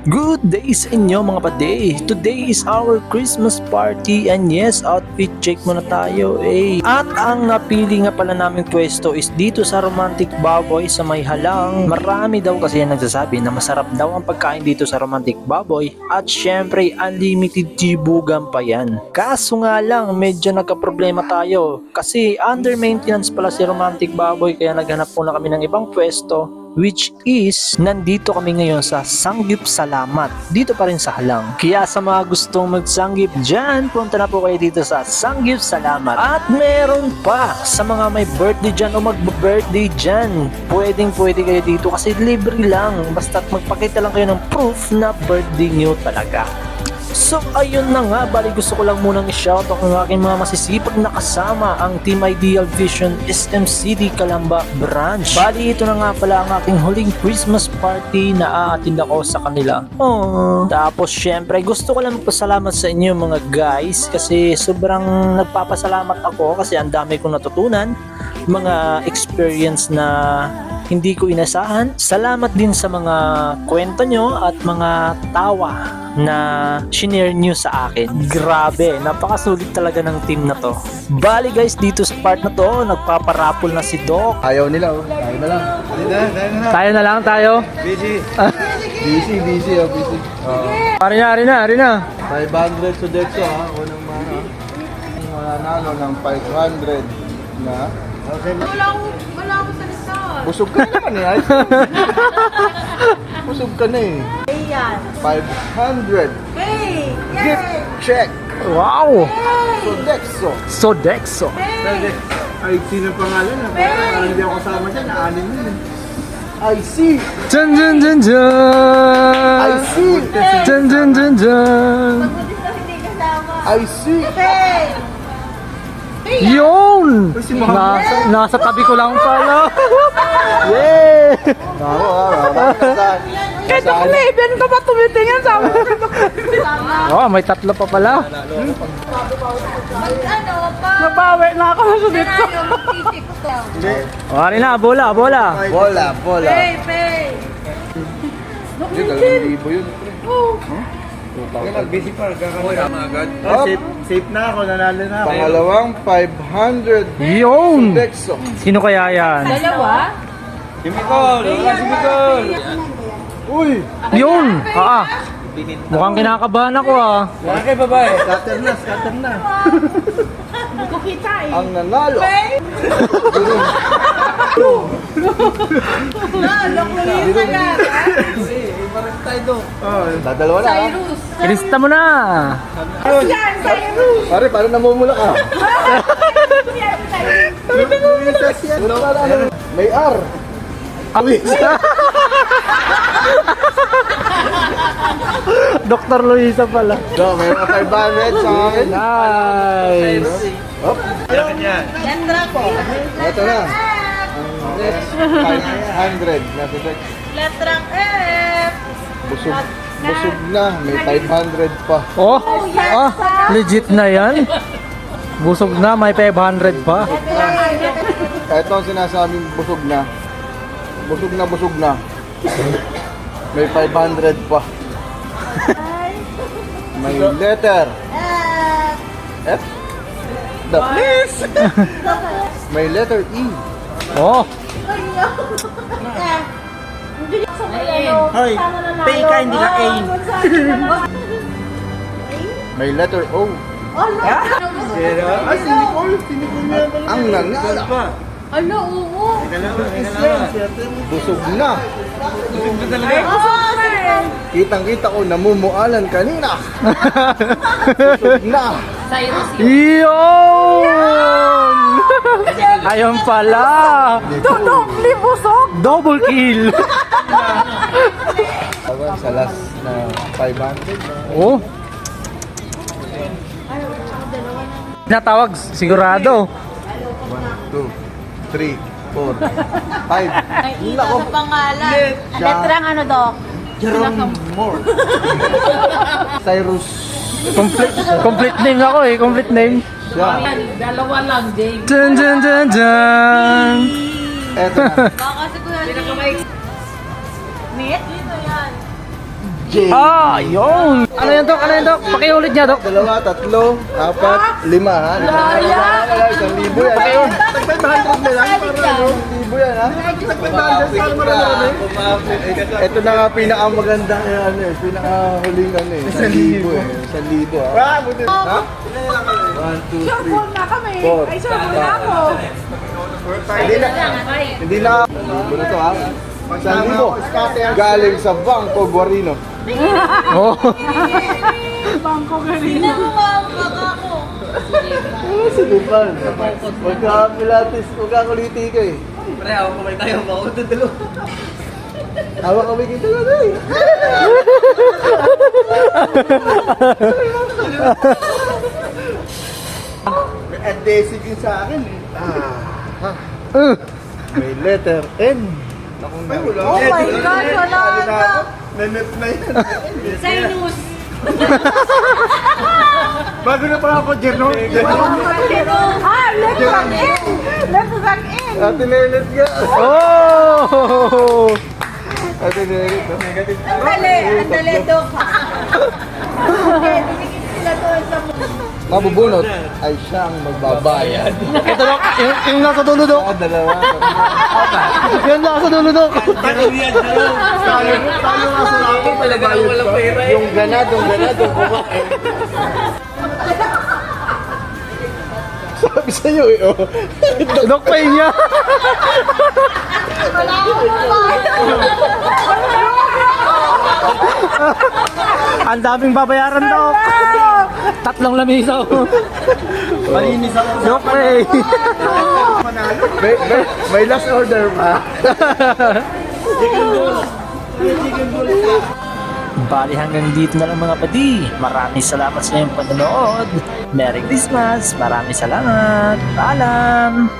Good day sa inyo mga pade. Today is our Christmas party and yes, outfit check muna tayo eh. At ang napili nga pala naming pwesto is dito sa Romantic Baboy sa May Halang. Marami daw kasi yan nagsasabi na masarap daw ang pagkain dito sa Romantic Baboy at syempre unlimited tibugan pa yan. Kaso nga lang medyo nagka-problema tayo kasi under maintenance pala si Romantic Baboy kaya naghanap muna kami ng ibang pwesto. Which is, nandito kami ngayon sa Sanggip Salamat, dito pa rin sa Halang. Kaya sa mga gustong magsanggip dyan, punta na po kayo dito sa Sanggip Salamat. At meron pa, sa mga may birthday dyan o magbe-birthday dyan, pwede kayo dito kasi libre lang. Basta't magpakita lang kayo ng proof na birthday nyo talaga. So ayun na nga, bali gusto ko lang munang i-shoutout ang aking mga masisipag na kasama, ang Team Ideal Vision SMCD Calamba Branch. Bali ito na nga pala ang aking huling Christmas party na aattend ako sa kanila. Tapos syempre gusto ko lang magpasalamat sa inyo mga guys kasi sobrang nagpapasalamat ako kasi ang dami kong natutunan, mga experience na hindi ko inasahan. Salamat din sa mga kwento nyo at mga tawa na shinare nyo sa akin. Grabe, napakasulit talaga ng team na to. Bali guys, dito sa part na to, nagpaparapol na si Doc. Ayaw nila oh. Tayo na lang. Tayo na lang tayo. Busy. busy. Ari na. 500 to Dexo ha. Unang mananalo ng 500 na. Wala ako sa lista. Busog ka na naman eh. Busog ka na eh. Ayan. 500. Hey! Gift check. Wow! So Dexo. So Dexo. Ay, sino pangalan na? Parang hindi ako kasama dyan. Naanin mo eh. I see. Dun! I see. Dun! Pagbutis na hindi kasama. I see. Hey! Yun! Si Muhammad. Nasa tabi ko lang pala. Yeah! Kahit ako na ibig ka ba tumitingin sa amin? Oh, may tatlo pa pala. Nabawi na ako sa dito. Ari na, bola. Bola. Pay, pay. Hindi, 2,000 yun. Busy pa, kakawala mga agad. Safe na ako, nanalo na ako. Pangalawang 500 Yun! Dexo. Sino kaya yan? Dalawa? Si Micol! Wala si Micol! Uy! Yun! Mukhang kinakabahan ako ah. Wala kay babae. Scatter na. Hindi ko kita eh. Ang nanalo. Lokuhin ka lang. Dadalawa na ha. Cyrus. Ilista mo na! Yan, Cyrus. Pare, parang namumula ka. Yan, Cyrus. May R. Dr. Luisa pala. So, may 500 sa akin. Nice! Hop. Yan, Draco. Ito na. Ang next 500 na si Dex. Letrang F. Busog na. May 500 pa. Oh! Legit na yan. Busog na, may 500 pa. Ito ang sinasabing busog na. Busog na. May 500 pa. May letter. F. The please. May letter E. Oh! Hoy, pay ka, hindi ka aim. May letter O. Ay, si Nicole yan pala. Ang nanalo. Ano, oo. Busog na. Oo, Kitang-kita ko namumualan kanina. Busog na. Yun! Ayun pala! Doble busog. Double kill! Sa last na 500. Oh! Natawag, sigurado. 1, 2, 3, 4, 5. Ay, ito sa pangalan. Letrang ano, Doc? Jerome Moore. Cyrus. Complete name ako eh, complete name. Siya. Dalawa lang, James. Dun! Eto na. Baka kasi ko yan. Meet? Dito yan. Yun. Ano yan, Dok? Ano yan, Dok? Pakiulit niya, Dok. 2, 3, 4, 5 ha. 1,000 yan. Tag 500 na lang para 1,000 yan ha. Tag 500 para marami. Ito na nga pinakamaganda pinakahuling 1,000 eh. 1,000 ha. Ha? 1, 2, 3, 4. Ay, sure, muna ako. Hindi na. Ano to ha? 1,000 galing sa Bangko Guarino. Oh. Bangko galing. Sige pa. Magka-pilates, magkakuliti ka eh. Pre, ako kumay tayo. Baka tutulo. Hawak kami kita na eh. May adhesive yun sa akin eh. May letter N. Ay, wala. Oh my God, wala na. Nanep na yan. Sinus. Bago na pala ako, Jerno. Left back in. Left back in. Ate Lelet nga. Oh! Ate Lelet. Andali, Dok. Okay, binigyan sila doon sa Mabubunot ay siyang magbabayad. Ito, Dok. Yung nasa dulo, Dok. Dalawa. Yung nasa dulo, Dok. Tayo nga sa akin. Talaga ako walang pera eh. Yung ganadong kumain. Sabi sa'yo eh, oh. Dok, pay niya. Ang daming babayaran, Dok. 3 lamisaw. Malinis ako. Dok, pay. May last order pa. Bali hanggang dito na lang mga padi. Maraming salamat sa inyong panonood. Merry Christmas. Maraming salamat. Paalam.